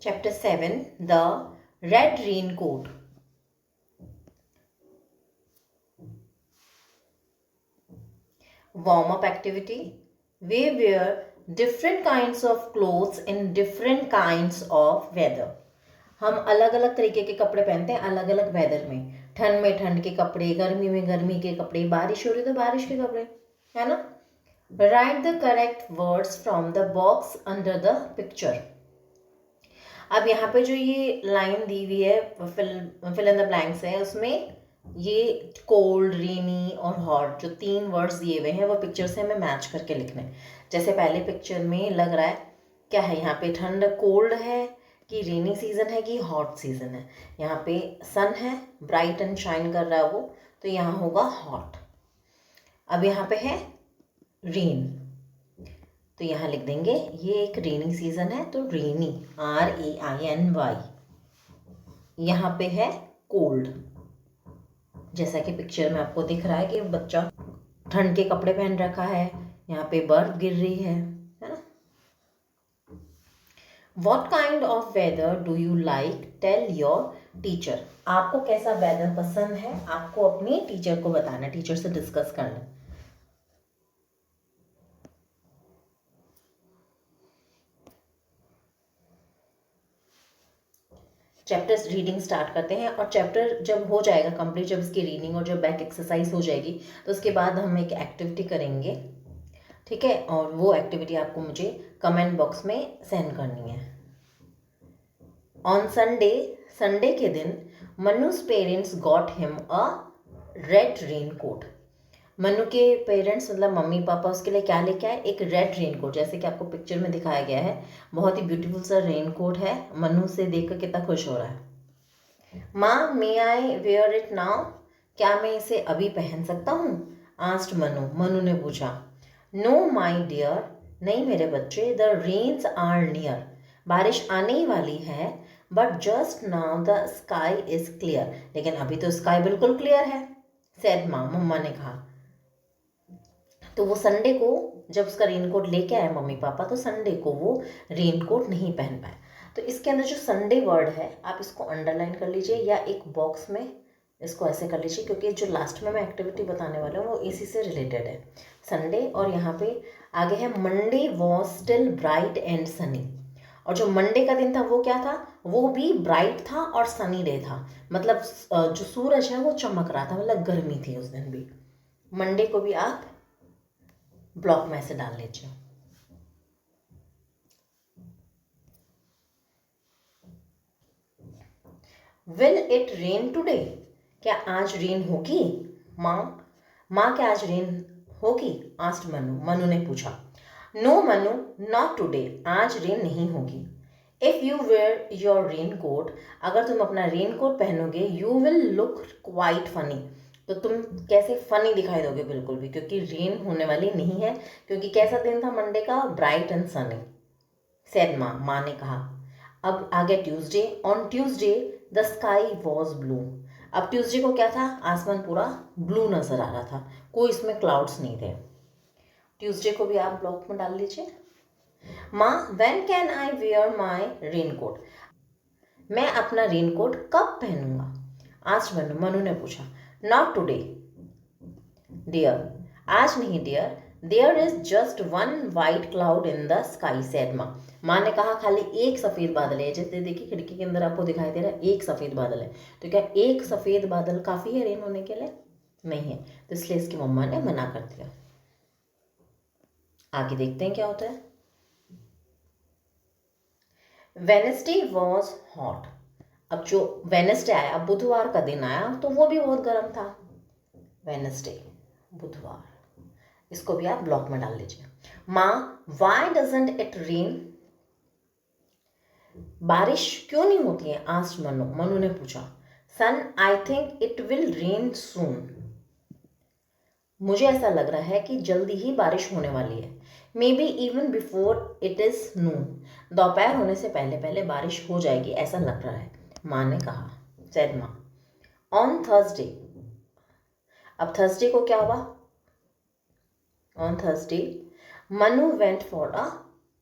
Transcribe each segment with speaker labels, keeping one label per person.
Speaker 1: Chapter 7, The Red Raincoat. Warm-up activity. We wear different kinds of clothes in different kinds of weather. हम अलग अलग तरीके के कपड़े पहनते हैं अलग अलग वेदर में. ठंड में ठंड के कपड़े, गर्मी में गर्मी के कपड़े, बारिश हो रही तो बारिश के कपड़े, है ना. Right the correct words from the box under the picture. अब यहाँ पे जो ये लाइन दी हुई है फिल इन द ब्लैंक्स है, उसमें ये कोल्ड, रेनी और हॉट जो 3 वर्ड्स दिए हुए हैं वो पिक्चर से हमें मैच करके लिखने हैं. जैसे पहले पिक्चर में लग रहा है क्या है, यहाँ पे ठंड कोल्ड है कि रेनी सीजन है कि हॉट सीजन है. यहाँ पे सन है, ब्राइट एंड शाइन कर रहा है वो, तो यहाँ होगा हॉट. अब यहाँ पे है रेन, तो यहाँ लिख देंगे ये एक रेनी सीजन है तो रेनी, RAINY. यहाँ पे है कोल्ड, जैसा कि पिक्चर में आपको दिख रहा है कि बच्चा ठंड के कपड़े पहन रखा है, यहाँ पे बर्फ गिर रही है ना. What kind of weather do you like? Tell your teacher. आपको कैसा वेदर पसंद है, आपको अपनी टीचर को बताना, टीचर से डिस्कस करना. चैप्टर रीडिंग स्टार्ट करते हैं और चैप्टर जब हो जाएगा कंप्लीट, जब इसकी रीडिंग और जब बैक एक्सरसाइज हो जाएगी तो उसके बाद हम एक एक्टिविटी करेंगे, ठीक है. और वो एक्टिविटी आपको मुझे कमेंट बॉक्स में सेंड करनी है. ऑन संडे के दिन Manu's parents got him a red rain coat. Manu के पेरेंट्स मतलब मम्मी पापा उसके लिए क्या लेके आए, एक रेड रेन कोट, जैसे कि आपको पिक्चर में दिखाया गया है. बहुत ही ब्यूटीफुल सा रेन कोट है. मनु से देखकर कितना खुश हो रहा है. माँ, मे आई वेयर इट नाउ? क्या मैं इसे अभी पहन सकता हूँ? आस्क्ड मनु ने पूछा. नो माई डियर, नहीं मेरे बच्चे. द रेन्स आर नियर, बारिश आने ही वाली है. But just now the sky is clear, लेकिन अभी तो स्काई बिल्कुल क्लियर है. सैड मम्मा ने कहा. तो वो संडे को जब उसका रेनकोट लेके आए मम्मी पापा, तो संडे को वो रेनकोट नहीं पहन पाए. तो इसके अंदर जो संडे वर्ड है आप इसको अंडरलाइन कर लीजिए या एक बॉक्स में इसको ऐसे कर लीजिए, क्योंकि जो लास्ट में मैं एक्टिविटी बताने वाला हूँ वो इसी से रिलेटेड है, संडे. और यहाँ पे आगे है Monday was still bright and Sunny. और जो मंडे का दिन था वो क्या था, वो भी ब्राइट था और सनी डे था. मतलब जो सूरज है वो चमक रहा था, मतलब गर्मी थी उस दिन भी. मंडे को भी आप ब्लॉक में से डाल लीजिए. Will it rain today? क्या आज रेन होगी? माँ क्या आज रेन होगी? आस्क्ड मनु ने पूछा. नो मनु, नॉट टुडे, आज रेन नहीं होगी. If you wear your rain coat, अगर तुम अपना रेन कोट पहनोगे, you will look quite funny, तो तुम कैसे फनी दिखाई दोगे बिल्कुल भी, क्योंकि रेन होने वाली नहीं है. क्योंकि कैसा दिन था मंडे का, ब्राइट एंड सनी. सैड माँ ने कहा. अब आगे Tuesday. On Tuesday the sky was blue. अब ट्यूसडे को क्या था, आसमान पूरा ब्लू नजर आ रहा था, कोई इसमें क्लाउड्स नहीं थे. ट्यूसडे को भी आप ब्लॉक में डाल लीजिए. Ma, when can I wear my rain coat? मैं अपना रेन कोट कब पहनूंगा? आस्क्ड मनु ने पूछा. नॉट टुडे डियर, आज नहीं dear. There is just one white cloud in the sky, said माँ ने कहा. खाली एक सफ़ेद बादल है, जैसे देखिए खिड़की के अंदर आपको दिखाई दे रहा है एक सफ़ेद बादल है. तो क्या एक सफ़ेद बादल काफ़ी है रेन होने के लिए? नहीं है. तो इसलिए इसकी मम्मा ने मना कर दिया. आगे देखते हैं क्या होता है. Wednesday was hot. अब जो वेडनेसडे आया, बुधवार का दिन आया, तो वो भी बहुत गर्म था. वेडनेसडे, बुधवार, इसको भी आप ब्लॉक में डाल लीजिए. माँ, वाई डजंट इट रेन? बारिश क्यों नहीं होती है? आस्क्ड मनु ने पूछा. Son, I think it will rain soon. मुझे ऐसा लग रहा है कि जल्दी ही बारिश होने वाली है. Maybe even before it is noon. दोपहर होने से पहले पहले बारिश हो जाएगी, ऐसा लग रहा है, माँ ने कहा. सैड माँ. On Thursday. अब थर्सडे को क्या हुआ? On Thursday Manu went for a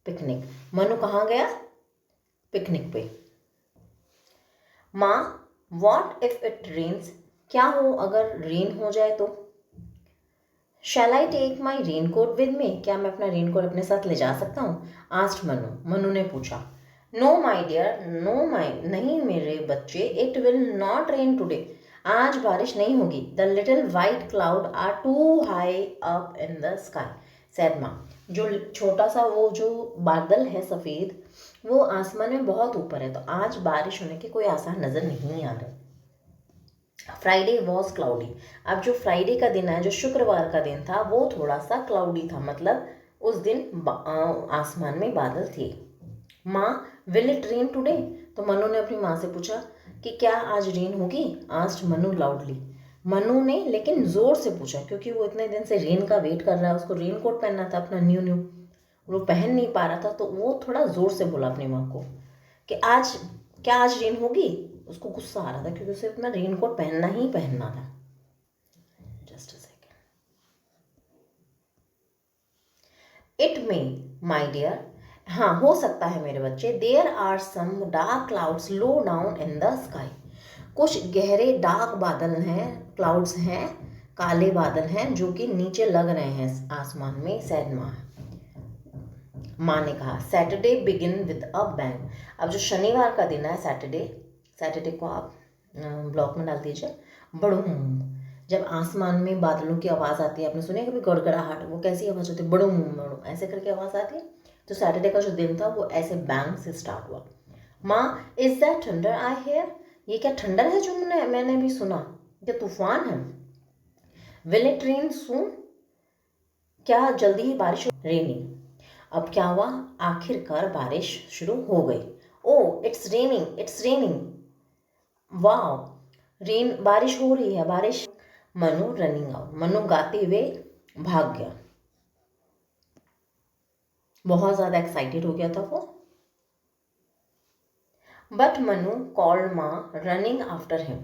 Speaker 1: picnic. Manu कहाँ गया? पिकनिक पे। माँ, वॉट इफ इट रेन्स, क्या हो अगर रेन हो जाए तो। Shall I take my rain coat with me, क्या मैं अपना रेन कोट अपने साथ ले जा सकता हूँ। आस्ट मनु, मनु ने पूछा। No my dear, no my, नहीं मेरे बच्चे, it will not rain today, आज बारिश नहीं होगी। The little white cloud are too high up in the sky, said Ma, जो छोटा सा वो जो बादल है सफ़ेद, वो आसमान में बहुत ऊपर है, तो आज बारिश होने के कोई आसार नज़र नहीं आ रहे। फ्राइडे वॉज क्लाउडी, अब जो फ्राइडे का दिन है, जो शुक्रवार का दिन था, वो थोड़ा सा क्लाउडी था, मतलब उस दिन आसमान में बादल थे। माँ, विल इट रेन टुडे, तो मनु ने अपनी माँ से पूछा कि क्या आज रेन होगी। आस्ट मनु लाउडली, मनु ने लेकिन ज़ोर से पूछा, क्योंकि वो इतने दिन से रेन का वेट कर रहा है, उसको रेन कोट पहनना था अपना न्यू न्यू, वो पहन नहीं पा रहा था, तो वो थोड़ा ज़ोर से बोला अपनी माँ को कि आज क्या आज रेन होगी। उसको गुस्सा आ रहा था क्योंकि उसे अपना रेन कोट पहनना ही पहनना था। Just a second. It may my dear, हाँ हो सकता है मेरे बच्चे। There are some dark clouds low down in the sky, कुछ गहरे डार्क बादल हैं, क्लाउड्स हैं, काले बादल हैं जो कि नीचे लग रहे हैं आसमान में। सैड माँ ने कहा। Saturday begin with a bang, अब जो शनिवार का दिन है सैटरडे को आप ब्लॉक में डाल दीजिए। बड़ूम, जब आसमान में बादलों की आवाज़ आती है, आपने सुनी है कभी गड़गड़ाहट, वो कैसी आवाज़ होती है, बड़ूम बड़ूम ऐसे करके आवाज़ आती है, तो सैटरडे का जो दिन था वो ऐसे बैंग से स्टार्ट हुआ। Ma, is that thunder I hear, ये क्या ठंडर है जो मैंने भी सुना, क्या तूफान है। विल इट रेन सून, क्या जल्दी ही बारिश रेनिंग, अब क्या हुआ, आखिरकार बारिश शुरू हो गई। Oh it's raining, it's raining, wow, rain, बारिश हो रही है, बारिश। मनु रनिंग आउट, मनु गाते हुए भाग गया, बहुत ज़्यादा एक्साइटेड हो गया था वो। But Manu called Ma running after him,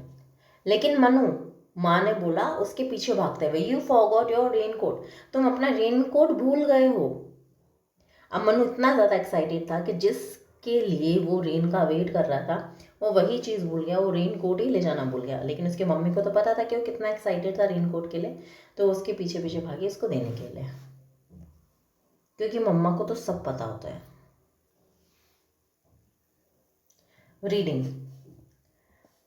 Speaker 1: लेकिन मनु, माँ ने बोला उसके पीछे भागते हुए, you forgot your rain coat, तुम अपना रेन कोट भूल गए हो। अब मनु इतना ज़्यादा एक्साइटेड था कि जिसके लिए वो रेन का वेट कर रहा था वो वही चीज़ भूल गया, वो रेन कोट ही ले जाना भूल गया। लेकिन उसकी मम्मी को तो पता था कि वो कितना एक्साइटेड था रेन कोट के लिए, तो उसके पीछे पीछे भागी इसको देने के लिए, क्योंकि मम्मा को तो सब पता होता है। Reading,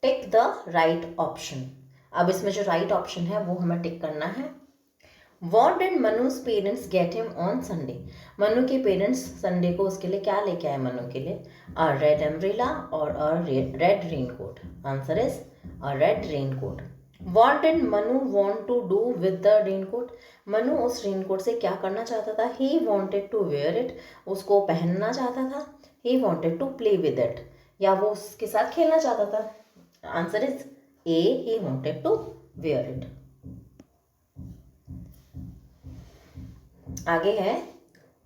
Speaker 1: tick the right option, अब इसमें जो राइट ऑप्शन है वो हमें टिक करना है। What did Manu's parents get him on Sunday? Manu के पेरेंट्स संडे को उसके लिए क्या लेके आए मनु के लिए? A red umbrella or a red raincoat? Answer is a red raincoat. What did Manu want to do with the raincoat? Manu उस रेनकोट से क्या करना चाहता था? He wanted to wear it. उसको पहनना चाहता था. He wanted to play with it. या वो उसके साथ खेलना चाहता था? Answer is A. He wanted to wear it. आगे है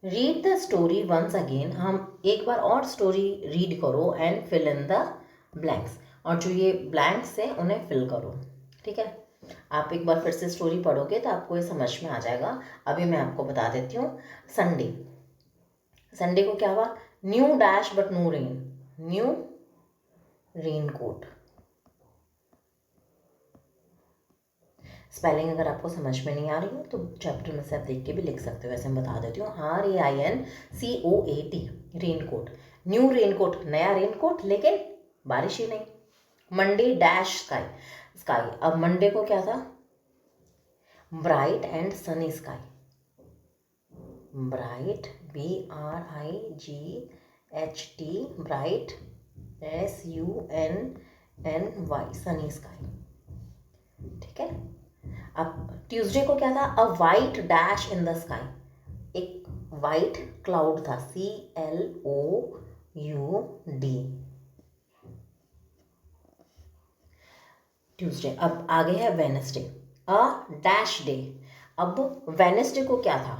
Speaker 1: read the story once again, हम एक बार और स्टोरी रीड करो and fill in the blanks, और जो ये ब्लैंक्स हैं उन्हें फिल करो। ठीक है, आप एक बार फिर से स्टोरी पढ़ोगे तो आपको ये समझ में आ जाएगा। अभी मैं आपको बता देती हूँ। संडे को क्या हुआ, new dash but no rain, new rain coat. Spelling अगर आपको समझ में नहीं आ रही हो तो चैप्टर में से आप देख के भी लिख सकते हो, वैसे मैं बता देती हूँ। RAINCOAT, रेनकोट, न्यू रेनकोट, नया रेनकोट, लेकिन बारिश ही नहीं। मंडे डैश स्काई, अब मंडे को क्या था, bright and Sunny sky, bright BRIGHT, bright SUNNY, Sunny sky. ठीक है, अब ट्यूसडे को क्या था, अ white dash in the sky, एक वाइट क्लाउड था, CLOUD, ट्यूसडे। अब आगे है वेडनेसडे, अ डैश डे, अब वेडनेसडे को क्या था,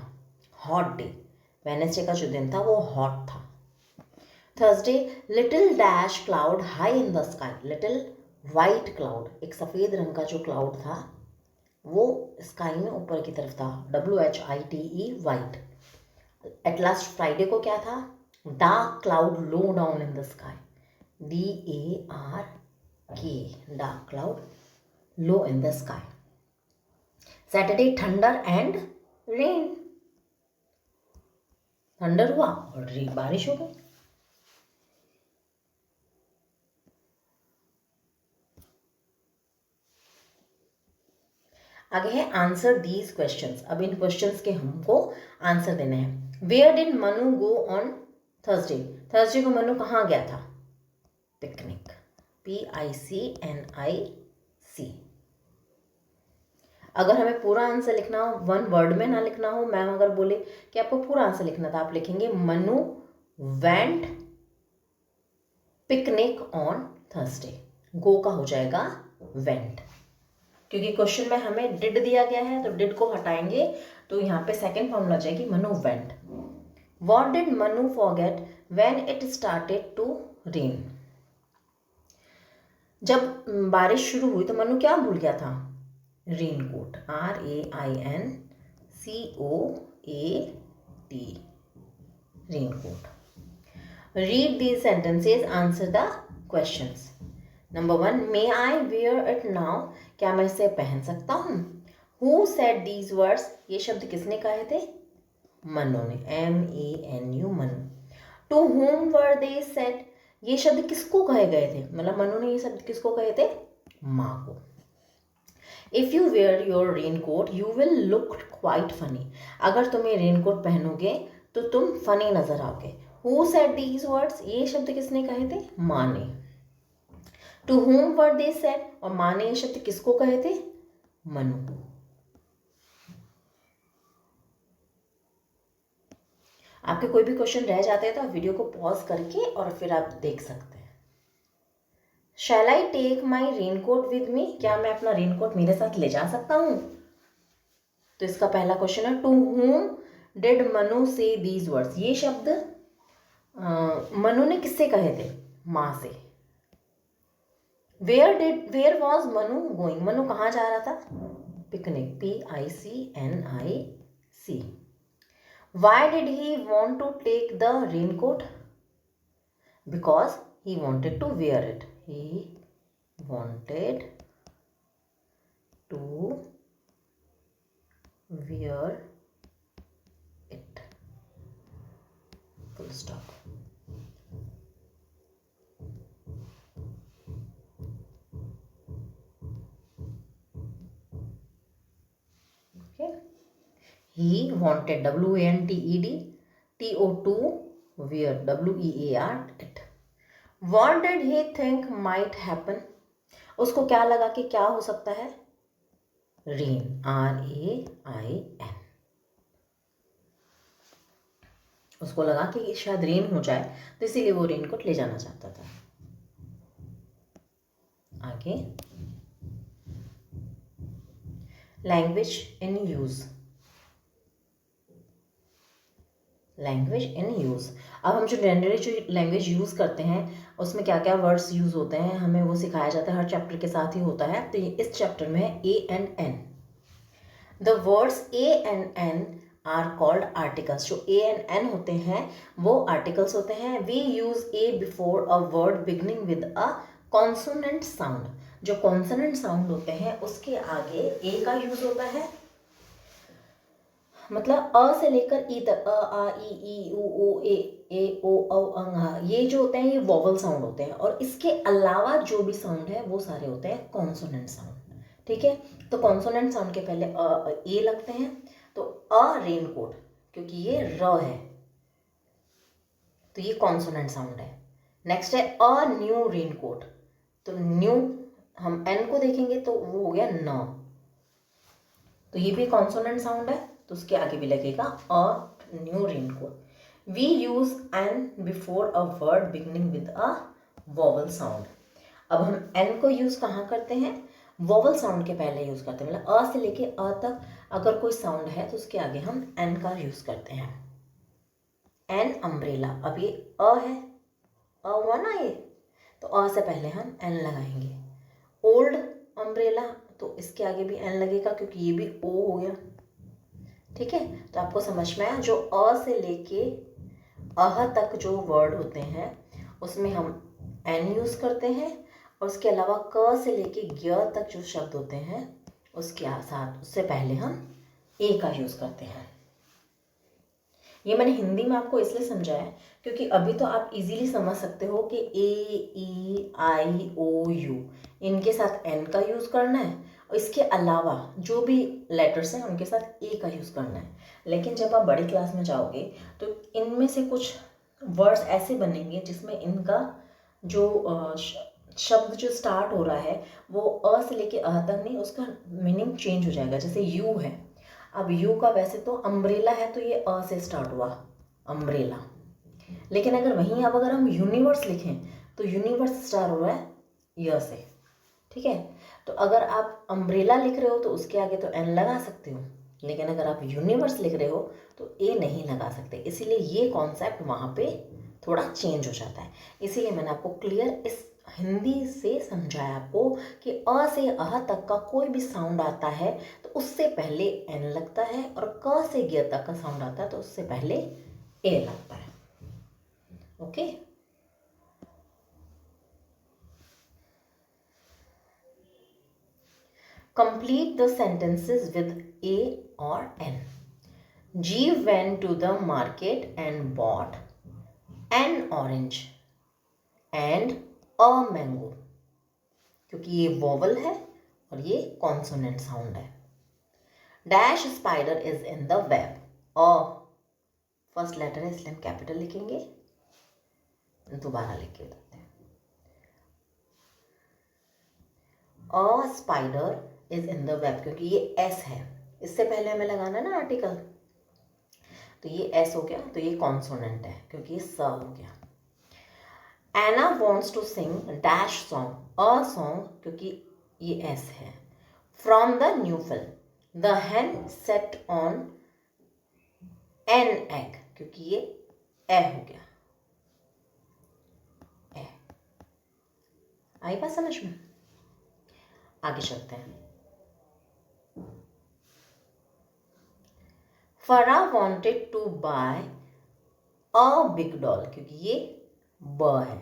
Speaker 1: हॉट डे, वेडनेसडे का जो दिन था वो हॉट था। Thursday, little dash cloud high in the sky, little white cloud, एक सफ़ेद रंग का जो क्लाउड था वो स्काई में ऊपर की तरफ था, WHITE, white. At last Friday को क्या था, Dark cloud low down in the sky. DARK. Dark cloud low in the sky. Saturday thunder and rain. Thunder हुआ और बारिश हो गई. आगे है आंसर दीज क्वेश्चंस. अब इन क्वेश्चंस के हमको आंसर देने हैं. Where did Manu go on Thursday. Thursday को मनु कहाँ गया था? पिकनिक. PICNIC. अगर हमें पूरा आंसर लिखना हो, वन वर्ड में ना लिखना हो, मैम अगर बोले कि आपको पूरा आंसर लिखना था, आप लिखेंगे Manu went picnic on Thursday. Go का हो जाएगा वेंट, क्योंकि क्वेश्चन में हमें डिड दिया गया है, तो डिड को हटाएंगे तो यहाँ पे सेकेंड फॉर्म लग जाएगी Manu went. What did Manu forget when it started to rain. जब बारिश शुरू हुई तो मनु क्या भूल गया था? Raincoat. RAINCOAT. Raincoat. Read these sentences, answer the questions. Number 1, may I wear it now. क्या मैं इसे पहन सकता हूँ? Who said these words. ये शब्द किसने कहे थे? मनु ने. MANU, Manu. To whom were they said. ये शब्द किसको कहे गए थे? मतलब मनु ने ये शब्द किसको कहे थे? माँ को. If you wear your raincoat you will look quite funny. अगर तुम ये रेनकोट पहनोगे तो तुम फनी नजर आओगे. Who said these words. ये शब्द किसने कहे थे? माँ ने. To whom were they said. और माँ ने ये शब्द किसको कहे थे? मनु को. आपके कोई भी क्वेश्चन रह जाते हैं तो आप वीडियो को पॉज करके और फिर आप देख सकते हैं. Shall I take my raincoat with me. क्या मैं अपना रेनकोट मेरे साथ ले जा सकता हूँ? तो इसका पहला क्वेश्चन है टू whom डिड मनु से दीज वर्ड्स. ये शब्द मनु ने किससे कहे थे? माँ से. Where was Manu going. Manu कहाँ जा रहा था? Picnic. PICNIC. Why did he want to take the raincoat. Because he wanted to wear it. He wanted to wear it. Full stop. Okay. He wanted. WANTED. TO2 wear. WEAR it. What did he think might happen. उसको क्या लगा कि क्या हो सकता है? Rain. RAIN. उसको लगा कि शायद रेन हो जाए तो इसीलिए वो रेनकोट ले जाना चाहता था. आगे language in use. Language in use. अब हम जो जनरली जो लैंग्वेज यूज़ करते हैं उसमें क्या क्या वर्ड्स यूज़ होते हैं हमें वो सिखाया जाता है, हर चैप्टर के साथ ही होता है. तो ये इस चैप्टर में है A and N. The words A and N are called articles. जो A and N होते हैं वो आर्टिकल्स होते हैं. We use A before a word beginning with a consonant sound. जो कॉन्सोनेंट साउंड होते हैं उसके आगे A का यूज़ होता है. मतलब अ से लेकर ई तक, अ आ ई उ ओ ए ओ औ अंग, ये जो होते हैं ये वॉवल साउंड होते हैं. और इसके अलावा जो भी साउंड है वो सारे होते हैं कॉन्सोनेंट साउंड. ठीक है. तो कॉन्सोनेंट साउंड के पहले ए लगते हैं. तो अ रेनकोट, क्योंकि ये र है तो ये कॉन्सोनेंट साउंड है. नेक्स्ट है अ न्यू रेनकोट. तो न्यू हम एन को देखेंगे तो वो हो गया न. तो ये भी कॉन्सोनेंट साउंड है तो उसके आगे भी लगेगा a new raincoat. We use an before a word beginning with a vowel sound. अब हम एन को यूज कहाँ करते हैं? वॉवल साउंड के पहले यूज करते हैं. मतलब अ से लेके अ तक अगर कोई साउंड है तो उसके आगे हम एन का यूज करते हैं. An umbrella. अब ये अ है, अ हुआ ना ये, तो अ से पहले हम एन लगाएंगे. ओल्ड अम्ब्रेला तो इसके आगे भी एन लगेगा क्योंकि ये भी ओ हो गया. ठीक है. तो आपको समझ में आया. जो अ से लेके अह तक जो वर्ड होते हैं उसमें हम एन यूज़ करते हैं, और उसके अलावा क से लेके ज्ञ तक जो शब्द होते हैं उसके साथ उससे पहले हम ए का यूज़ करते हैं। ये मैंने हिंदी में आपको इसलिए समझाया क्योंकि अभी तो आप इजीली समझ सकते हो कि ए, ई, आई, ओ, यू इनके साथ एन का यूज़ करना है, और इसके अलावा जो भी लेटर्स हैं उनके साथ ए का यूज़ करना है। लेकिन जब आप बड़ी क्लास में जाओगे तो इनमें से कुछ वर्ड्स ऐसे बनेंगे जिसमें इनका जो शब्द जो स्टार्ट हो रहा है वो अ से लेके अ तक नहीं, उसका मीनिंग चेंज हो जाएगा। जैसे यू है, अब यू का वैसे तो अम्ब्रेला है तो ये अ से स्टार्ट हुआ अम्ब्रेला, लेकिन अगर वहीं अब अगर हम यूनिवर्स लिखें तो यूनिवर्स स्टार्ट हो रहा है य से। ठीक है, तो अगर आप अम्ब्रेला लिख रहे हो तो उसके आगे तो एन लगा सकते हो, लेकिन अगर आप यूनिवर्स लिख रहे हो तो ए नहीं लगा सकते। इसीलिए ये कॉन्सेप्ट वहाँ पे थोड़ा चेंज हो जाता है। इसीलिए मैंने आपको क्लियर इस हिंदी से समझाया आपको कि अ से अह तक का कोई भी साउंड आता है तो उससे पहले एन लगता है, और क से ग तक का साउंड आता है तो उससे पहले ए लगता है। Okay, complete the sentences with A or N. G went to the market and bought an orange and a mango, क्योंकि ये वोवल है और ये कॉन्सोनेंट साउंड है। Dash spider is in the web, a first letter है इसलिए हम capital लिखेंगे, दोबारा लिख के बताते हैं। A spider is in the web, क्योंकि ये एस है, इससे पहले हमें लगाना है ना आर्टिकल, तो ये एस हो गया, तो ये कॉन्सोनेंट है क्योंकि ये स हो गया। Anna wants to sing dash song, a song क्योंकि ये एस है। From the new film, the hen set on an egg, क्योंकि ये ए हो गया, ए। आई बात समझ में? आगे चलते हैं। Farah wanted to buy a big doll, क्योंकि ये ब है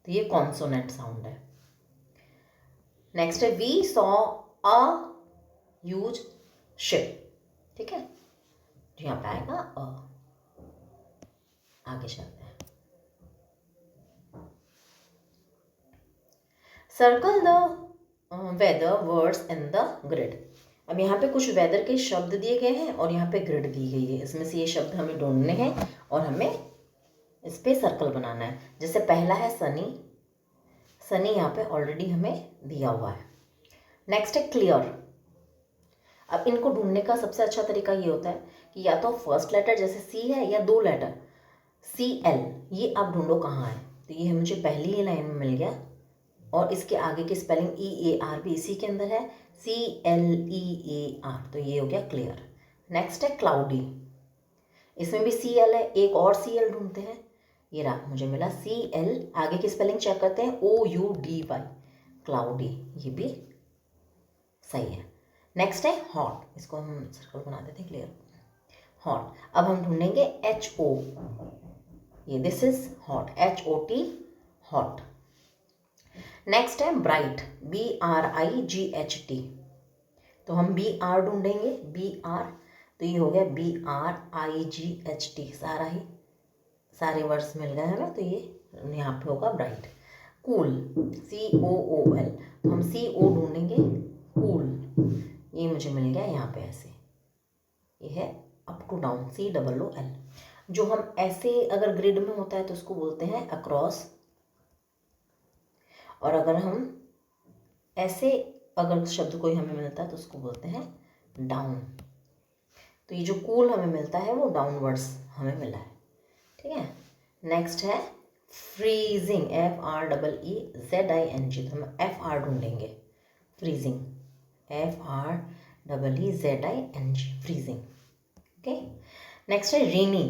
Speaker 1: तो ये कॉन्सोनेंट साउंड है। नेक्स्ट है we saw a huge ship, ठीक है, तो यहाँ पे आएगा अ। आगे चलते हैं। Circle the weather words in the grid. अब यहाँ पे कुछ वेदर के शब्द दिए गए हैं और यहाँ पे ग्रिड दी गई है, इसमें से ये शब्द हमें ढूंढने हैं और हमें इस पे सर्कल बनाना है। जैसे पहला है सनी, सनी यहाँ पे ऑलरेडी हमें दिया हुआ है। नेक्स्ट है क्लियर। अब इनको ढूंढने का सबसे अच्छा तरीका ये होता है कि या तो फर्स्ट लेटर जैसे सी है या दो लेटर सी एल, ये आप ढूंढो कहाँ है, तो ये मुझे पहली ही लाइन में मिल गया, और इसके आगे की स्पेलिंग ई ए आर भी इसी के अंदर है, C L E A R, तो ये हो गया क्लियर। नेक्स्ट है क्लाउडी, इसमें भी सी एल है, एक और सी एल ढूंढते हैं, ये रहा मुझे मिला सी एल, आगे की स्पेलिंग चेक करते हैं ओ यू डी वाई, क्लाउडी, ये भी सही है। नेक्स्ट है हॉट, इसको हम सर्कल बना देते हैं क्लियर, हॉट। अब हम ढूंढेंगे एच ओ, ये this is hot, H O T, hot. Next है bright, B R I G H T, तो हम बी आर ढूंढेंगे, बी आर, तो ये हो गया B R I G H T, सारा ही सारे वर्ड्स मिल गए हमें, तो ये यहाँ पे होगा ब्राइट। कूल, सी ओ ओ एल, तो हम सी ओ ढूंढेंगे, कूल, ये मुझे मिल गया यहाँ पे ऐसे, ये है up to down, C double O L. जो हम ऐसे अगर ग्रिड में होता है तो उसको बोलते हैं अक्रॉस, और अगर हम ऐसे अगर शब्द कोई हमें मिलता है तो उसको बोलते हैं डाउन। तो ये जो कूल हमें मिलता है वो डाउनवर्ड्स हमें मिला है, ठीक है। नेक्स्ट है freezing, F R double E Z I N G, तो हम एफ आर ढूंढेंगे, freezing, F R double E Z I N G, freezing, okay. Next है rainy,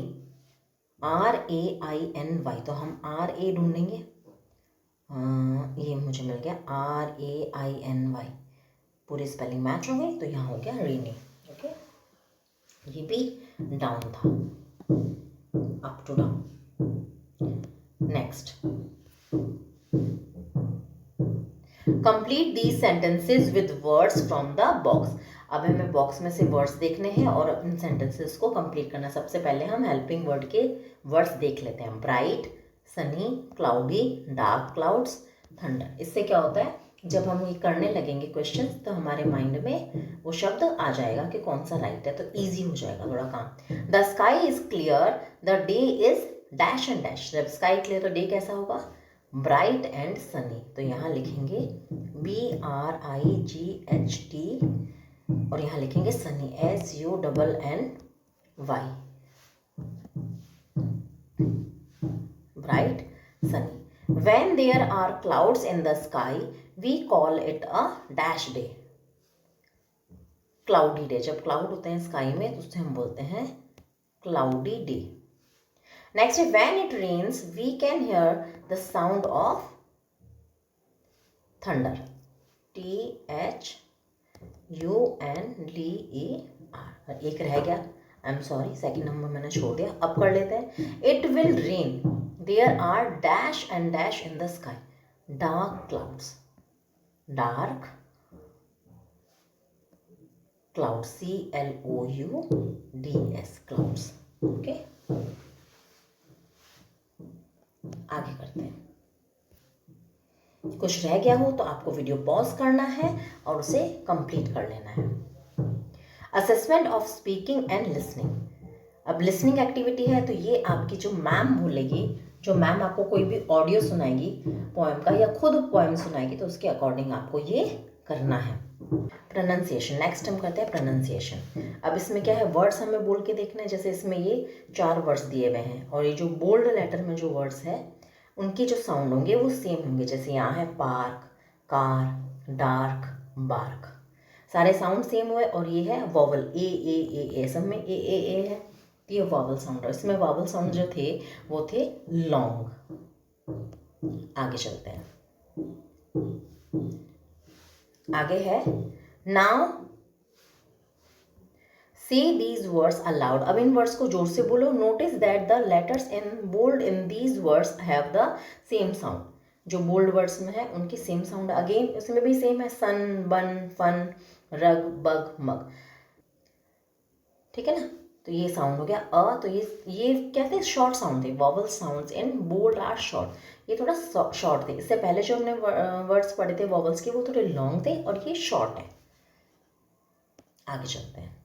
Speaker 1: R A I N Y, तो हम आर ए ढूंढेंगे, ये मुझे मिल गया R A I N Y, पूरी स्पेलिंग मैच हो गई, तो यहाँ हो गया रेनी, ओके। ये भी डाउन था। Up to down. Next, complete these sentences with words from the box. अब हमें बॉक्स में से वर्ड्स देखने हैं और इन सेंटेंसेस को कंप्लीट करना है। सबसे पहले हम हेल्पिंग वर्ड के वर्ड्स देख लेते हैं। Bright, Sunny, cloudy, dark clouds, thunder. इससे क्या होता है, जब हम ये करने लगेंगे क्वेश्चंस तो हमारे माइंड में वो शब्द आ जाएगा कि कौन सा राइट है, तो ईजी हो जाएगा थोड़ा काम। The sky is clear, the day is dash and dash. जब स्काई क्लियर तो डे कैसा होगा, ब्राइट एंड सनी। तो यहाँ लिखेंगे BRIGHT और यहाँ लिखेंगे Sunny SUNNY, bright sunny. When there are clouds in the sky, we call it a dash day. Cloudy day. जब क्लाउड होते हैं स्काई में तो उससे हम बोलते हैं cloudy day. Next, when it rains, we can hear the sound of thunder. THUNDER. एक रह गया, I am sorry, second number मैंने छोड़ दिया, अब कर लेते हैं। It will rain, there are dash and dash in the sky, dark clouds, dark cloud, CLOUDS, clouds. Okay, आगे करते हैं। कुछ रह गया हो तो आपको वीडियो पॉज करना है और उसे कंप्लीट कर लेना है। Assessment of speaking and listening. अब लिसनिंग एक्टिविटी है तो ये आपकी जो मैम बोलेगी, जो मैम आपको कोई भी ऑडियो सुनाएगी पोएम का या खुद पोएम सुनाएगी तो उसके अकॉर्डिंग आपको ये करना है। प्रोनाउंसिएशन, नेक्स्ट हम करते हैं प्रोनाउंसिएशन। अब इसमें क्या है, वर्ड्स हमें बोल के देखना है। जैसे इसमें ये 4 वर्ड्स दिए हुए हैं और ये जो बोल्ड लेटर में जो वर्ड्स है उनके जो साउंड होंगे वो सेम होंगे। जैसे यहाँ है पार्क, कार, डार्क, बार्क, सारे साउंड सेम हुए। और ये है वॉवल, ए, सब में ए है, तो ये वॉवल साउंड है। इसमें वॉवल साउंड जो थे वो थे लॉन्ग। आगे चलते हैं, आगे है नाउ से दीज वर्ड्स अलाउड। अब इन वर्ड्स को जोर से बोलो। Notice that the letters in bold in these words have the same sound. जो बोल्ड वर्ड्स में है उनकी सेम साउंड। अगेन उसमें भी सेम है, सन, बन, फन, रग, बग, मग, ठीक है ना। तो ये साउंड हो गया अ। तो ये क्या थे, शॉर्ट साउंड थे। Vowel sounds in bold are short, ये थोड़ा शॉर्ट थे। इससे पहले जो हमने वर्ड्स पढ़े थे वॉवल्स के वो थोड़े लॉन्ग थे और ये शॉर्ट है। आगे चलते हैं।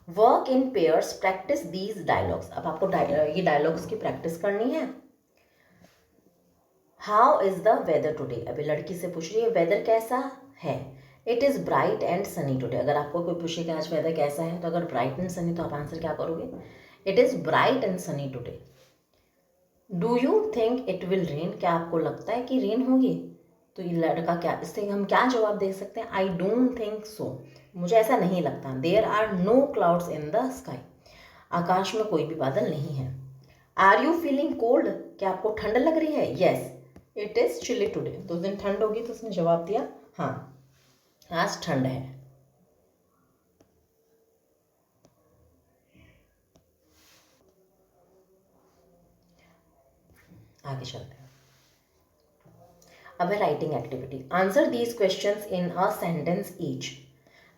Speaker 1: Work in pairs, practice these dialogues. अब आपको ये डायलॉग्स की प्रैक्टिस करनी है। How is the weather today. अभी लड़की से पूछ रही है वेदर कैसा है। It is bright and sunny today. अगर आपको कोई पूछे कि आज वेदर कैसा है तो अगर ब्राइट एंड सनी तो आप आंसर क्या करोगे, it is bright and sunny today. Do you think it will rain. क्या आपको लगता है कि रेन होगी। तो ये लड़का क्या, इससे हम क्या जवाब दे सकते हैं, आई डोंट थिंक सो, मुझे ऐसा नहीं लगता। There are no clouds in the sky, आकाश में कोई भी बादल नहीं है। आर यू फीलिंग कोल्ड, क्या आपको ठंड लग रही है। Yes it is chilly today, तो उस दिन ठंड होगी। तो उसने जवाब दिया हाँ आज ठंड है। आगे चलते हैं। अब है writing activity. Answer these questions in a sentence each.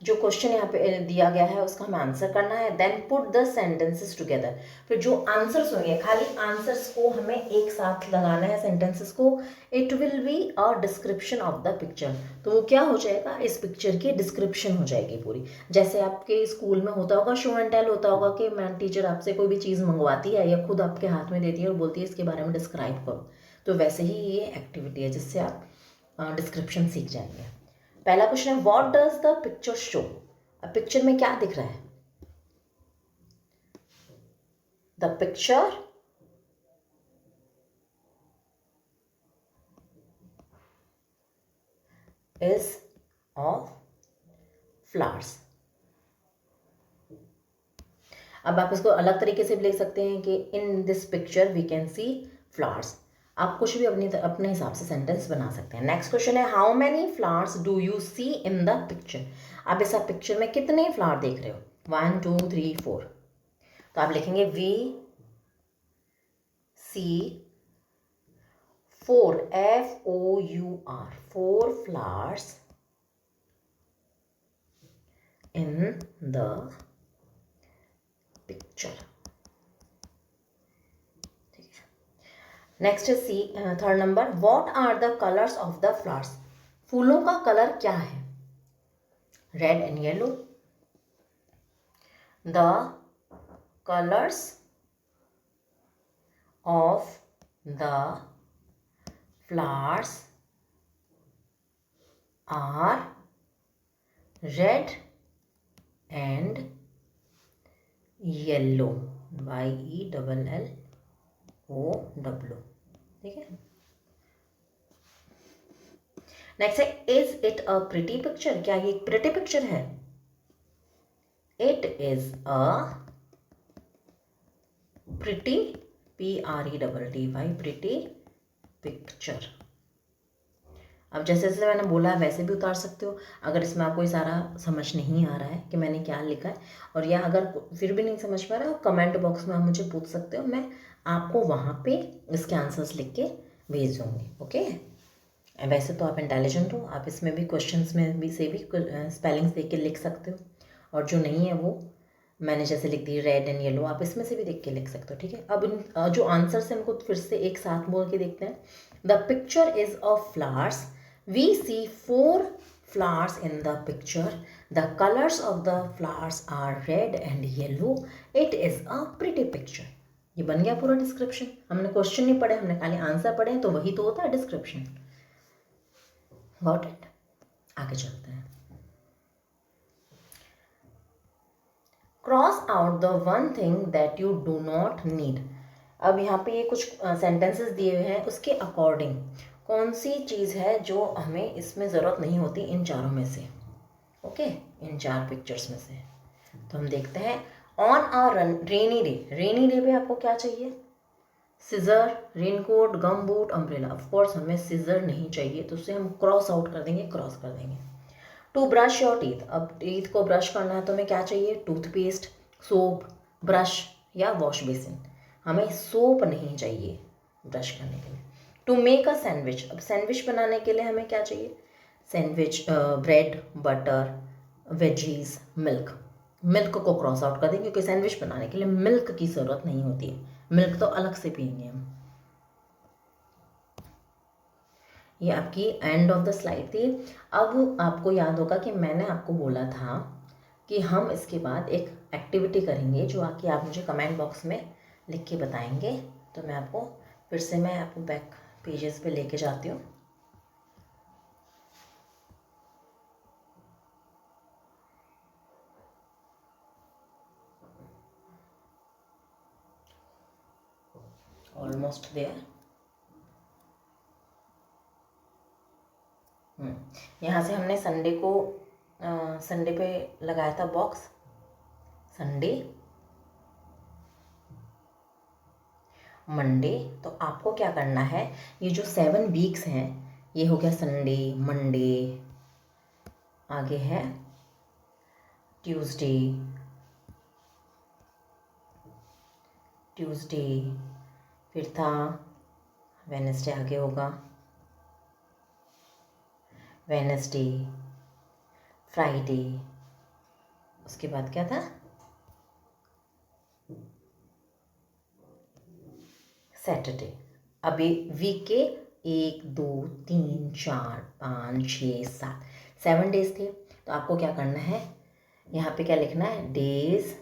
Speaker 1: जो क्वेश्चन यहाँ पे दिया गया है उसका हमें आंसर करना है। Then put the sentences together. फिर जो आंसर्स होंगे खाली आंसर्स को हमें एक साथ लगाना है सेंटेंसेस को। It will be a description of the picture. तो वो क्या हो जाएगा, इस पिक्चर की डिस्क्रिप्शन हो जाएगी पूरी। जैसे आपके स्कूल में होता होगा, शो एंड टेल होता होगा कि मैम टीचर आपसे कोई भी चीज़ मंगवाती है या खुद आपके हाथ में देती है और बोलती है इसके बारे में डिस्क्राइब करो। तो वैसे ही ये एक्टिविटी है जिससे आप डिस्क्रिप्शन सीख जाएंगे। पहला क्वेश्चन है what does the picture show. अब पिक्चर में क्या दिख रहा है, the picture is of flowers. अब आप इसको अलग तरीके से भी लिख सकते हैं कि in this picture we can see flowers. आप कुछ भी अपने हिसाब से सेंटेंस बना सकते हैं। नेक्स्ट क्वेश्चन है how many flowers do you see in the picture. आप इस पिक्चर में कितने फ्लावर देख रहे हो। 1 2 3 4, तो आप लिखेंगे V C 4 FOUR 4 flowers in the picture. Next see third number, what are the colours of the flowers, फूलों का कलर क्या है? Red and yellow. The colours of the flowers are red and yellow. YELLOW. ठीक है. Next है, is it a pretty picture, क्या ये एक प्रिटी पिक्चर है? It is a pretty PRETTY pretty picture. अब जैसे जैसे मैंने बोला वैसे भी उतार सकते हो. अगर इसमें आपको ये सारा समझ नहीं आ रहा है कि मैंने क्या लिखा है, और या अगर फिर भी नहीं समझ पा रहा, कमेंट बॉक्स में आप मुझे पूछ सकते हो, मैं आपको वहाँ पे इसके आंसर्स लिख के भेज दूँगी. ओके. वैसे तो आप इंटेलिजेंट हो, आप इसमें भी क्वेश्चंस में भी से भी स्पेलिंग्स देख के लिख सकते हो, और जो नहीं है वो मैंने जैसे लिख दी रेड एंड येलो, आप इसमें से भी देख के लिख सकते हो. ठीक है. अब इन जो आंसर्स हैं उनको फिर से एक साथ बोल के देखते हैं. The picture is of flowers. We see 4 flowers in the picture. The colors of the flowers are red and yellow. It is a pretty picture. ये बन गया पूरा डिस्क्रिप्शन. हमने क्वेश्चन नहीं पढ़े, हमने खाली आंसर पढ़े, तो वही तो होता है डिस्क्रिप्शन. Got it. आगे चलते हैं. Cross out the one thing that you do not need. अब यहाँ पे ये कुछ सेंटेंसेस दिए हुए हैं, उसके अकॉर्डिंग कौन सी चीज़ है जो हमें इसमें ज़रूरत नहीं होती इन चारों में से. ओके. इन 4 पिक्चर्स में से तो हम देखते हैं. On a rainy day. Rainy day पे आपको क्या चाहिए? सिजर, रेनकोट, गम बूट, अम्ब्रेला. ऑफकोर्स हमें सिजर नहीं चाहिए, तो उससे हम क्रॉस आउट कर देंगे, क्रॉस कर देंगे. To brush your teeth. अब टीथ को ब्रश करना है तो हमें क्या चाहिए? टूथपेस्ट, सोप, ब्रश या वॉश बेसिन. हमें सोप नहीं चाहिए ब्रश करने के लिए. To make a sandwich. अब सैंडविच बनाने के लिए हमें क्या चाहिए? Sandwich, bread, butter, veggies, milk. Milk को क्रॉस आउट कर देंगे क्योंकि सैंडविच बनाने के लिए मिल्क की ज़रूरत नहीं होती है. मिल्क तो अलग से पियेंगे हम. ये आपकी एंड ऑफ द स्लाइड थी. अब आपको याद होगा कि मैंने आपको बोला था कि हम इसके बाद एक एक्टिविटी करेंगे जो आके आप मुझे कमेंट बॉक्स में लिख के बताएंगे. तो मैं आपको फिर से मैं आपको बैक पेजेस पे लेके जाती हूँ. Almost there. यहाँ से हमने संडे को संडे पे लगाया था बॉक्स. Sunday, Monday. तो आपको क्या करना है, ये जो 7 वीक्स हैं, ये हो गया संडे, मंडे, आगे है ट्यूसडे, फिर था वेडनेसडे, आगे होगा वेडनेसडे, फ्राइडे, उसके बाद क्या था? सैटरडे. अभी वीक के 1 2 3 4 5 6 7 डेज थे. तो आपको क्या करना है, यहाँ पे क्या लिखना है? Days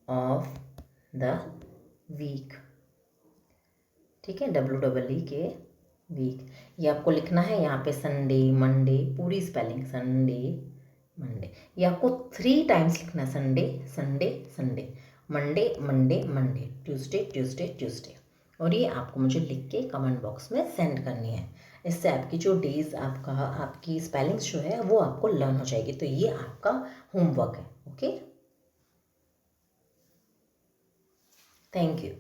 Speaker 1: of the week. ठीक है. WEE के वीक, ये आपको लिखना है. यहाँ पे संडे, मंडे, पूरी स्पेलिंग संडे, मंडे. ये आपको 3 टाइम्स लिखना है. Sunday, Sunday, Sunday, Monday, Monday, Monday, Tuesday, Tuesday, Tuesday. और ये आपको मुझे लिख के कमेंट बॉक्स में सेंड करनी है. इससे आपकी जो डेज आपकी स्पेलिंग्स जो है वो आपको लर्न हो जाएगी. तो ये आपका होमवर्क है. ओके. Thank you.